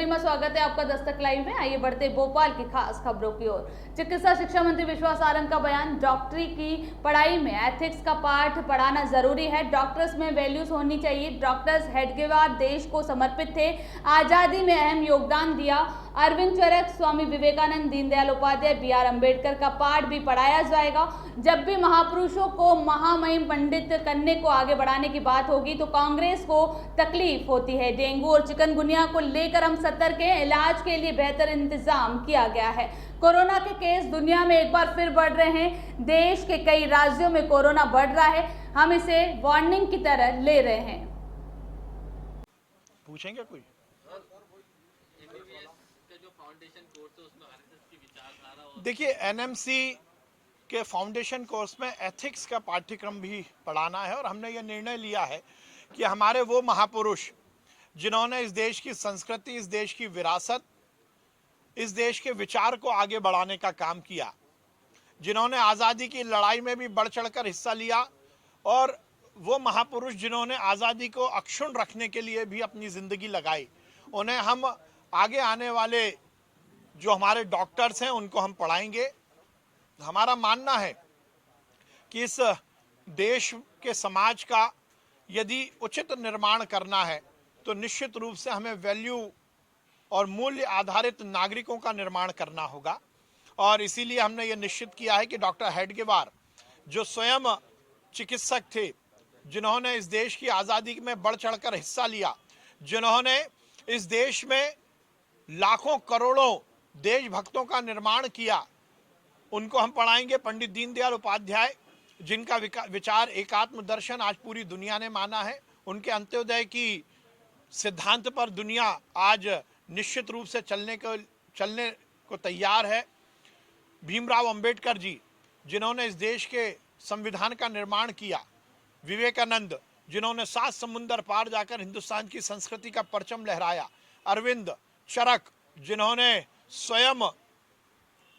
प्रतिमा, स्वागत है आपका दस्तक लाइव में। आइए बढ़ते भोपाल की खास खबरों की ओर। चिकित्सा शिक्षा मंत्री विश्वास सारंग का बयान, डॉक्टरी की पढ़ाई में एथिक्स का पाठ पढ़ाना जरूरी है। डॉक्टर्स में वैल्यूज होनी चाहिए। डॉक्टर्स हेडगेवार देश को समर्पित थे, आजादी में अहम योगदान दिया। अरविंद चरक, स्वामी विवेकानंद, दीनदयाल उपाध्याय, बी.आर. अम्बेडकर का पाठ भी पढ़ाया जाएगा। जब भी महापुरुषों को महामहिम पंडित करने को आगे बढ़ाने की बात होगी तो कांग्रेस को तकलीफ होती है। डेंगू और चिकनगुनिया को लेकर हम सतर्क हैं। इलाज के लिए बेहतर इंतजाम किया गया है। कोरोना के केस दुनिया में एक बार फिर बढ़ रहे हैं। देश के कई राज्यों में कोरोना बढ़ रहा है। हम इसे वार्निंग की तरह ले रहे हैं। पूछेंगे कोई? देखिए, एनएमसी के फाउंडेशन कोर्स में एथिक्स का पाठ्यक्रम भी पढ़ाना है और हमने ये निर्णय लिया है कि हमारे वो महापुरुष जिन्होंने इस देश की संस्कृति, इस देश की विरासत, इस देश के विचार को आगे बढ़ाने का काम किया, जिन्होंने आज़ादी की लड़ाई में भी बढ़ चढ़कर हिस्सा लिया, और वो महापुरुष जिन्होंने आज़ादी को अक्षुण्ण रखने के लिए भी अपनी ज़िंदगी लगाई, उन्हें हम आगे आने वाले जो हमारे डॉक्टर्स हैं उनको हम पढ़ाएंगे। हमारा मानना है कि इस देश के समाज का यदि उचित निर्माण करना है तो निश्चित रूप से हमें वैल्यू और मूल्य आधारित नागरिकों का निर्माण करना होगा। और इसीलिए हमने ये निश्चित किया है कि डॉक्टर हेडगेवार, जो स्वयं चिकित्सक थे, जिन्होंने इस देश की आज़ादी में बढ़ चढ़कर हिस्सा लिया, जिन्होंने इस देश में लाखों करोड़ों देशभक्तों का निर्माण किया, उनको हम पढ़ाएंगे। पंडित दीनदयाल उपाध्याय, जिनका विचार एकात्म दर्शन आज पूरी दुनिया ने माना है, उनके अंत्योदय की सिद्धांत पर दुनिया आज निश्चित रूप से चलने को तैयार है। भीमराव अंबेडकर जी, जिन्होंने इस देश के संविधान का निर्माण किया। विवेकानंद, जिन्होंने 7 समुंदर पार जाकर हिंदुस्तान की संस्कृति का परचम लहराया। अरविंद चरक, जिन्होंने स्वयं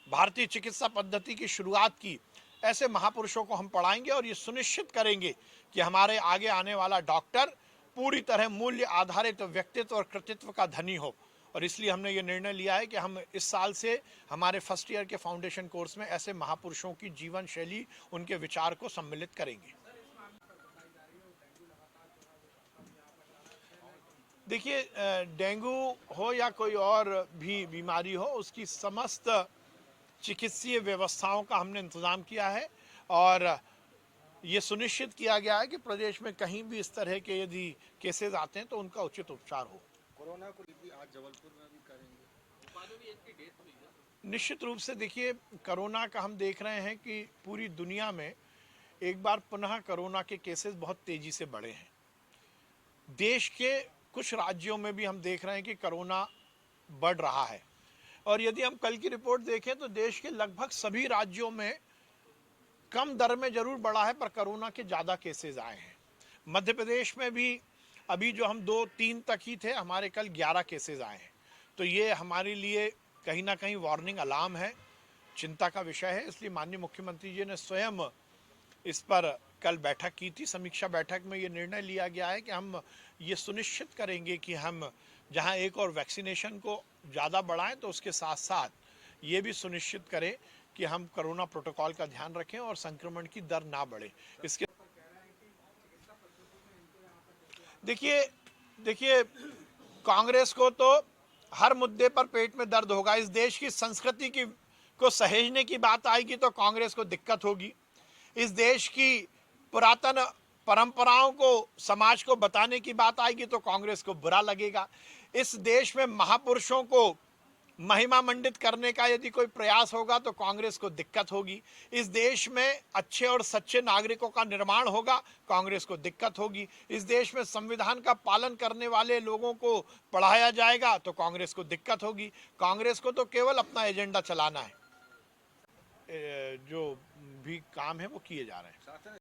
भारतीय चिकित्सा पद्धति की शुरुआत की। ऐसे महापुरुषों को हम पढ़ाएंगे और ये सुनिश्चित करेंगे कि हमारे आगे आने वाला डॉक्टर पूरी तरह मूल्य आधारित व्यक्तित्व और कृतित्व का धनी हो। और इसलिए हमने ये निर्णय लिया है कि हम इस साल से हमारे फर्स्ट ईयर के फाउंडेशन कोर्स में ऐसे महापुरुषों की जीवन शैली, उनके विचार को सम्मिलित करेंगे। देखिए, डेंगू हो या कोई और भी बीमारी हो, उसकी समस्त चिकित्सीय व्यवस्थाओं का हमने इंतज़ाम किया है और ये सुनिश्चित किया गया है कि प्रदेश में कहीं भी इस तरह के यदि केसेस आते हैं तो उनका उचित उपचार हो। कोरोना को भी आज जबलपुर में भी करेंगे। निश्चित रूप से देखिए, कोरोना का हम देख रहे हैं कि पूरी दुनिया में एक बार पुनः कोरोना के केसेस बहुत तेज़ी से बढ़े हैं। देश के कुछ राज्यों में भी हम देख रहे हैं कि कोरोना बढ़ रहा है और यदि हम कल की रिपोर्ट देखें तो देश के लगभग सभी राज्यों में कम दर में जरूर बढ़ा है, पर कोरोना के ज़्यादा केसेस आए हैं। मध्य प्रदेश में भी अभी जो हम 2-3 तक ही थे, हमारे कल 11 केसेस आए हैं। तो ये हमारे लिए कहीं ना कहीं वार्निंग अलार्म है, चिंता का विषय है। इसलिए माननीय मुख्यमंत्री जी ने स्वयं इस पर कल बैठक की थी। समीक्षा बैठक में ये निर्णय लिया गया है कि हम ये सुनिश्चित करेंगे कि हम जहां एक और वैक्सीनेशन को ज़्यादा बढ़ाएं, तो उसके साथ साथ ये भी सुनिश्चित करें कि हम कोरोना प्रोटोकॉल का ध्यान रखें और संक्रमण की दर ना बढ़े। इसके देखिए, कांग्रेस को तो हर मुद्दे पर पेट में दर्द होगा। इस देश की संस्कृति को सहेजने की बात आएगी तो कांग्रेस को दिक्कत होगी। इस देश की पुरातन परंपराओं को, समाज को बताने की बात आएगी तो कांग्रेस को बुरा लगेगा। इस देश में महापुरुषों को महिमा मंडित करने का यदि कोई प्रयास होगा तो कांग्रेस को दिक्कत होगी। इस देश में अच्छे और सच्चे नागरिकों का निर्माण होगा, कांग्रेस को दिक्कत होगी। इस देश में संविधान का पालन करने वाले लोगों को पढ़ाया जाएगा तो कांग्रेस को दिक्कत होगी। कांग्रेस को तो केवल अपना एजेंडा चलाना है। जो भी काम है वो किए जा रहे हैं।